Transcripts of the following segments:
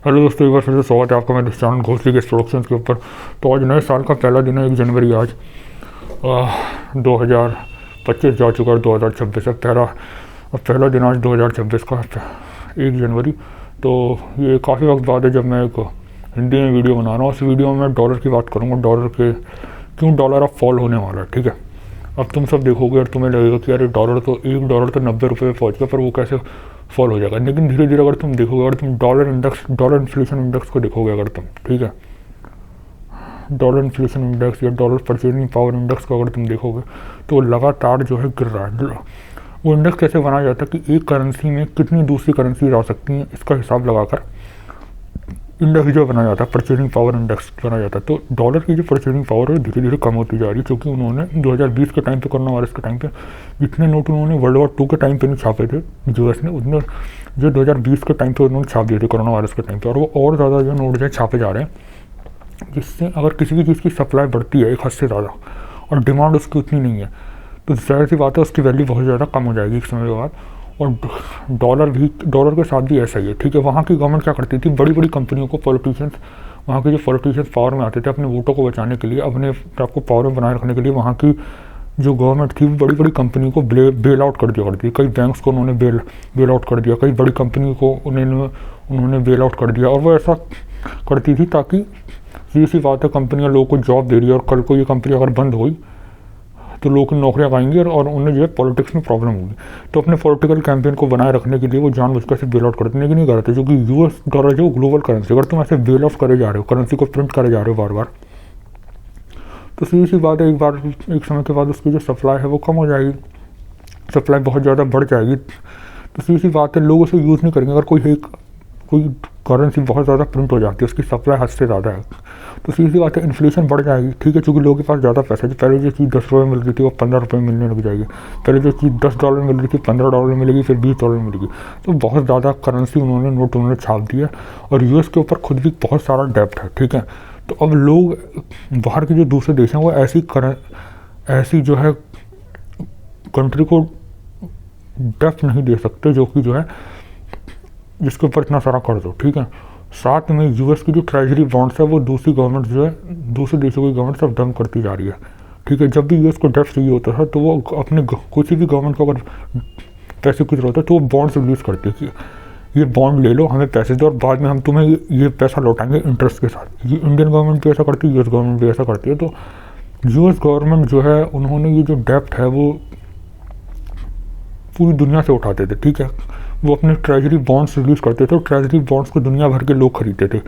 Hello दोस्तों, एक बार फिर से स्वागत है आपका मेरे चैनल घोसली के प्रोडक्शन के ऊपर। तो आज नए साल का पहला दिन है, 1 जनवरी। आज 2025 जा चुका है, 2026 है पहला दिन आज 2026 का 1 जनवरी। तो ये काफ़ी वक्त बाद है जब मैं एक हिंदी में वीडियो बना रहा हूँ। इस वीडियो में मैं डॉलर की बात करूँगा, डॉलर के क्यों डॉलर अब फॉल होने वाला है। ठीक है, अब तुम सब देखोगे और तुम्हें लगेगा कि अरे $1 तो $90 पे पहुँच गया, पर वो कैसे फॉल हो जाएगा। लेकिन धीरे धीरे अगर तुम देखोगे, अगर तुम डॉलर इन्फ्लेशन इंडेक्स को देखोगे अगर तुम, ठीक है, डॉलर इन्फ्लेशन इंडेक्स या डॉलर परचेजिंग पावर इंडेक्स को अगर तुम देखोगे तो लगातार जो है गिर रहा है। वो इंडेक्स कैसे बनाया जाता है कि एक करेंसी में कितनी दूसरी करेंसी आ सकती हैं, इसका हिसाब लगाकर इंडेक्स जो बनाया जाता है, परचेजिंग पावर इंडेक्स बनाया जाता है। तो डॉलर की जो परचेजिंग पावर है धीरे धीरे कम होती जा रही है, क्योंकि उन्होंने 2020 के टाइम पे, कोरोना वायरस के टाइम पे जितने नोट उन्होंने वर्ल्ड वॉर 2 के टाइम पे नहीं छापे थे यूएस ने, उतने जो 2020 के टाइम पे उन्होंने छाप दिए थे कोरोना वायरस के टाइम पे। और वो और ज़्यादा जो नोट जो छापे जा रहे हैं, जिससे अगर किसी भी चीज़ की सप्लाई बढ़ती है एक हद से ज़्यादा और डिमांड उसकी उतनी नहीं है, तो जाहिर सी बात है उसकी वैल्यू बहुत ज़्यादा कम हो जाएगी एक समय के बाद। और डॉलर के साथ भी ऐसा ही है। ठीक है, वहाँ की गवर्नमेंट क्या करती थी, बड़ी बड़ी कंपनियों को पॉलिटिशियंस, वहाँ के जो पॉलिटिशियंस पावर में आते थे अपने वोटों को बचाने के लिए, अपने आप को पावर में बनाए रखने के लिए, वहाँ की जो गवर्नमेंट थी वो बड़ी बड़ी कंपनी को बेल आउट कर दिया करती थी। कई बैंक्स को उन्होंने बेल आउट कर दिया, कई बड़ी कंपनी को उन्होंने बेल आउट कर दिया। और वो ऐसा करती थी ताकि सीधी सी बात है, कंपनियाँ लोगों को जॉब दे रही है और कल को ये कंपनी अगर बंद हुई तो लोग नौकरियाँ पाएंगे और उन्हें जो है पॉलिटिक्स में प्रॉब्लम होगी। तो अपने पॉलिटिकल कैंपेन को बनाए रखने के लिए वो जानबूझकर से बेल आउट करते, लेकिन नहीं करते, क्योंकि यूएस डॉलर जो ग्लोबल करेंसी, अगर तुम ऐसे बेल आउट करे जा रहे हो, करेंसी को प्रिंट करे जा रहे हो बार बार, तो सीधी सी बात है एक समय के बाद उसकी जो सप्लाई है वो कम हो जाएगी, सप्लाई बहुत ज़्यादा बढ़ जाएगी। तो सीधी सी बात है लोग उसे यूज़ नहीं करेंगे। अगर कोई करेंसी बहुत ज़्यादा प्रिंट हो जाती है, उसकी सप्लाई हद से ज़्यादा है, तो सीधी सी बात है इन्फ्लेशन बढ़ जाएगी। ठीक है, क्योंकि लोगों के पास ज़्यादा पैसा है। पहले जो चीज़ $10 मिल रही थी वो $15 मिलने लग जाएगी। पहले जो चीज़ $10 मिल रही थी $15 मिलेगी, फिर $20 मिलेगी। तो बहुत ज़्यादा करेंसी नोट उन्होंने छाप दिया और यूएस के ऊपर खुद भी बहुत सारा डेप्ट है। ठीक है, तो अब लोग बाहर के जो दूसरे देश हैं वो ऐसी जो है कंट्री को डेप्ट नहीं दे सकते जो कि जो है जिसके ऊपर इतना सारा कर्ज हो। ठीक है, साथ में यूएस की जो ट्रेजरी बॉन्ड्स है वो दूसरी गवर्नमेंट जो है, दूसरे देशों की गवर्नमेंट सब डंप करती जा रही है। ठीक है, जब भी यूएस को डेप्ट चाहिए होता है तो वो अपने किसी भी गवर्नमेंट को अगर पैसे की जरूरत है तो वो बॉन्ड्स रिलीज़ करती है कि ये बॉन्ड ले लो, हमें पैसे दो और बाद में हम तुम्हें ये पैसा लौटाएंगे इंटरेस्ट के साथ। ये इंडियन गवर्नमेंट भी ऐसा करती है, यूएस गवर्नमेंट भी ऐसा करती है। तो यूएस गवर्नमेंट जो है उन्होंने ये जो डेप्ट है वो पूरी दुनिया से उठाते थे। ठीक है, वो अपने ट्रेजरी बॉन्ड्स रिलीज़ करते थे और ट्रेजरी बॉन्ड्स को दुनिया भर के लोग खरीदते थे,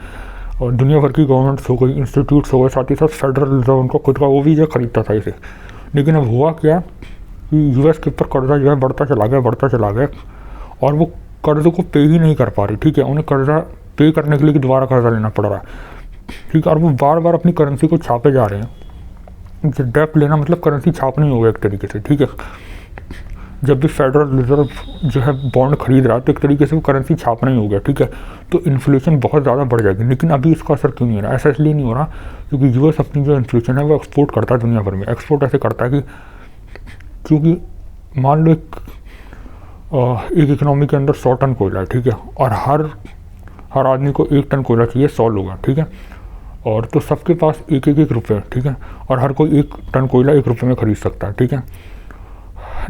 और दुनिया भर की गवर्नमेंट्स हो गई, इंस्टीट्यूट्स हो गए, साथ ही साथ फेडरल रिजर्व उनका खुद का वो भी जो खरीदता था इसे। लेकिन अब हुआ क्या कि यूएस के ऊपर कर्जा जो है बढ़ता चला गया और वो कर्ज़ को पे ही नहीं कर पा रही। ठीक है, उन्हें कर्जा पे करने के लिए दोबारा कर्जा लेना पड़ रहा है। ठीक है, और वो बार बार अपनी करेंसी को छापे जा रहे हैं। डेप्ट लेना मतलब करेंसी छापनी हो गया एक तरीके से। ठीक है, जब भी फेडरल रिजर्व जो है बॉन्ड खरीद रहा है तो एक तरीके से वो करेंसी छापना ही हो गया। ठीक है, तो इन्फ्लेशन बहुत ज़्यादा बढ़ जाएगी। लेकिन अभी इसका असर क्यों नहीं हो रहा? ऐसा इसलिए नहीं हो रहा क्योंकि यूएस अपनी जो इन्फ्लेशन है वो एक्सपोर्ट करता है दुनिया भर में। एक्सपोर्ट ऐसे करता है कि क्योंकि मान लो एक इकोनॉमी के अंदर 100 टन कोयला है। ठीक है, और हर आदमी को 1 टन कोयला चाहिए 100 लोग हैं। ठीक है, और तो सबके पास एक रुपये। ठीक है, और हर कोई 1 टन कोयला 1 रुपये में खरीद सकता है। ठीक है,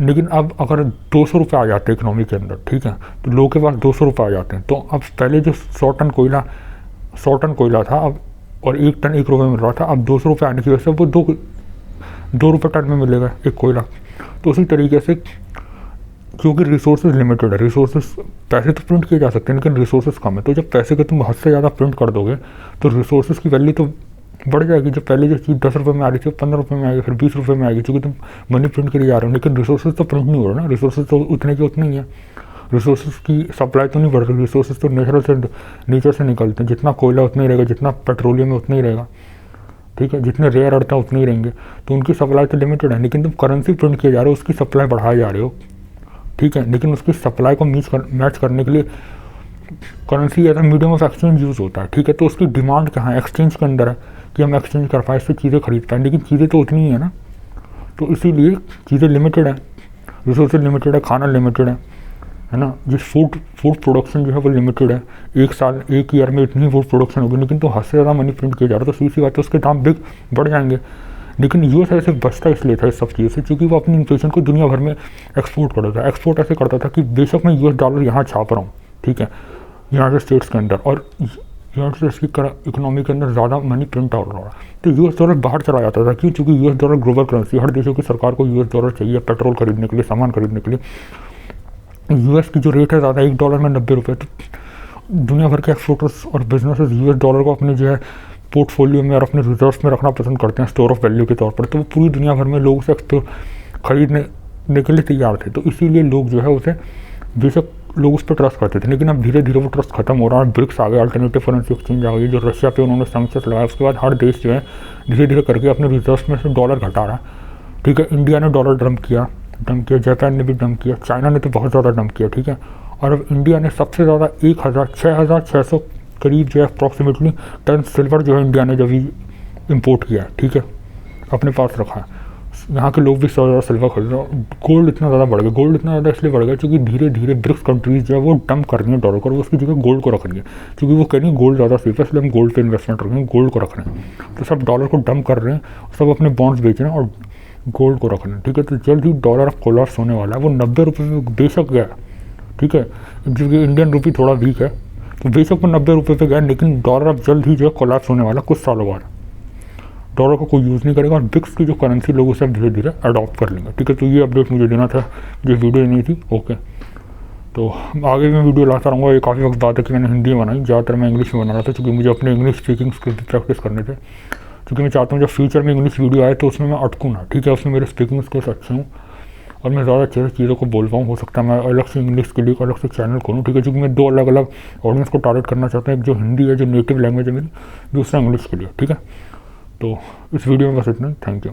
लेकिन अब अगर 200 रुपये आ जाते हैं इकोनॉमी के अंदर, ठीक है, तो लोगों के पास 200 रुपये आ जाते हैं। तो अब पहले जो 100 टन कोयला था अब, और 1 टन 1 रुपये मिल रहा था, अब 200 रुपये आने की वजह से वो 2 रुपये टन में मिलेगा एक कोयला। तो उसी तरीके से क्योंकि रिसोर्सेज लिमिटेड है, पैसे तो प्रिंट किए जा सकते हैं लेकिन रिसोर्सेज कम है। तो जब पैसे के तुम हद से ज़्यादा प्रिंट कर दोगे तो रिसोर्सेज की वैल्यू तो बढ़ जाएगी। जो पहले जो चीज़ 10 रुपये में आ रही थी 15 रुपये में आएगी, फिर 20 रुपये में आएगी, क्योंकि तुम मनी प्रिंट के लिए जा रहे हो। लेकिन रिसोर्सेज तो प्रिंट नहीं हो रहा ना, रिसोर्सेज तो उतने के उतने ही है, रिसोर्सेज की सप्लाई तो नहीं बढ़ रही। रिसोर्सेज तो नेचर से निकलते हैं, जितना कोयला उतना ही रहेगा, जितना पेट्रोलियम है उतना ही रहेगा। ठीक है, जितने रेयर अर्थ है उतने ही रहेंगे, तो उनकी सप्लाई तो लिमिटेड है। लेकिन तुम करेंसी प्रिंट किए जा रहे हो, उसकी सप्लाई बढ़ाए जा रहे हो। ठीक है, लेकिन उसकी सप्लाई को मैच करने के लिए currency as a medium of exchange use होता है। ठीक है, तो उसकी डिमांड कहाँ है? एक्सचेंज के अंदर है कि हम एक्सचेंज कर पाए, इससे चीज़ें खरीद पाएँ। लेकिन चीज़ें तो उतनी ही है ना, तो इसीलिए चीज़ें लिमिटेड है, रिसोर्सेज लिमिटेड है, खाना लिमिटेड है। है ना। जिस फूड प्रोडक्शन जो है वो लिमिटेड है, एक ईयर में इतनी फूड प्रोडक्शन होगी, लेकिन तो हद से ज़्यादा मनी प्रिंट किया जा रहा है, तो सीधी सी बात है उसके दाम बढ़ जाएंगे। लेकिन यूएस ऐसे बचता इसलिए था इस सब चीज़ से क्योंकि वो अपनी इन्फ्लेशन को दुनिया भर में एक्सपोर्ट करता था। एक्सपोर्ट ऐसे करता था कि बेशक मैं यूएस डॉलर यहाँ छाप रहा हूँ, ठीक है, यूनाइटेड स्टेट्स के अंदर, और यूनाइटेड स्टेट्स की इकोनॉमी के अंदर ज़्यादा मनी प्रिंट आउट हो रहा है, तो यूएस डॉलर बाहर चला जाता था। क्यों? क्योंकि यूएस डॉलर ग्लोबल करेंसी, हर देशों की सरकार को यूएस डॉलर चाहिए पेट्रोल खरीदने के लिए, सामान खरीदने के लिए। यूएस की जो रेट है ज़्यादा, $1 में 90 रुपये, तो दुनिया भर के एक्सपोर्टर्स और बिजनेसेस यूएस डॉलर को अपने जो है पोर्टफोलियो में और अपने रिजर्व्स में रखना पसंद करते हैं स्टोर ऑफ वैल्यू के तौर पर। तो वो पूरी दुनिया भर में लोग उसे खरीदने के लिए तैयार थे, तो इसीलिए लोग जो है उसे बेशक लोग उस पर ट्रस्ट करते थे। लेकिन अब धीरे धीरे वो ट्रस्ट खत्म हो रहा है। ब्रिक्स आ गए, अल्टरनेटिव करेंसी एक्सचेंज आ गई, जो रशिया पे उन्होंने सैंक्शंस लगाया, उसके बाद हर देश जो है धीरे धीरे करके अपने रिजर्व्स में से डॉलर घटा रहा है, ठीक है। इंडिया ने डॉलर डंप किया, जापान ने भी डंप किया, चाइना ने तो बहुत ज़्यादा डंप किया, ठीक है। और अब इंडिया ने सबसे ज़्यादा 6,600 करीब जो है अप्रॉक्सीमेटली टन सिल्वर जो है इंडिया ने जब इम्पोर्ट किया, ठीक है, अपने पास रखा है। यहाँ के लोग भी 100 ज़्यादा सिल्वर खरीद रहे हैं। गोल्ड इतना ज़्यादा बढ़ गया, गोल्ड इतना ज़्यादा इसलिए बढ़ गया क्योंकि धीरे धीरे ब्रिक्स कंट्रीज जो है वो डंप कर रही है डॉलर को, और वो उसकी जगह गोल्ड को रख रही है, क्योंकि वो कह रही है गोल्ड ज़्यादा सेफ है, इसलिए हम गोल्ड पे इन्वेस्टमेंट रख रहे हैं, गोल्ड को रख रहे हैं। तो सब डॉलर को डंप कर रहे हैं, सब अपने बॉन्ड्स बेच रहे हैं और गोल्ड को रख रहे हैं, ठीक है। तो जल्द ही डॉलर अब कोलैप्स होने वाला है। वो 90 रुपये में बेशक गया, ठीक है, क्योंकि इंडियन रुपी थोड़ा वीक है, तो बेशक वो 90 रुपये पे गया, लेकिन डॉलर अब जल्द ही जो है कोलैप्स होने वाला कुछ सालों बाद। डॉलर को कोई यूज़ नहीं करेगा और ब्रिक्स की जो करेंसी लोग उसे धीरे धीरे अडॉप्ट कर लेंगे, ठीक है। तो ये अपडेट मुझे देना था, जो वीडियो नहीं थी, ओके। तो आगे भी मैं वीडियो लाता रहूँगा। ये काफ़ी वक्त बाद है कि मैंने हिंदी में बनाई, ज़्यादातर मैं इंग्लिश में बना रहा था क्योंकि मुझे अपने इंग्लिश स्पीकिंग स्किल्स भी प्रैक्टिस करने थे, क्योंकि मैं चाहता हूँ जब फ्यूचर में इंग्लिश वीडियो आए तो उसमें मैं अटकूँ ना, ठीक है, उसमें मेरे स्पीकिंग स्किल्स अच्छे हूँ और मैं ज़्यादा अच्छे से चीज़ों को बोल पाऊँ। हो सकता है मैं अलग से इंग्लिश के लिए अलग से चैनल खोलूँ, ठीक है, क्योंकि मैं 2 अलग अलग ऑडियंस को टारगेट करना चाहता हूँ, एक जो हिंदी है, जो नेटिव लैंग्वेज है मेरी, दूसरा इंग्लिश के लिए, ठीक है। तो इस वीडियो में बस इतना ही, थैंक यू।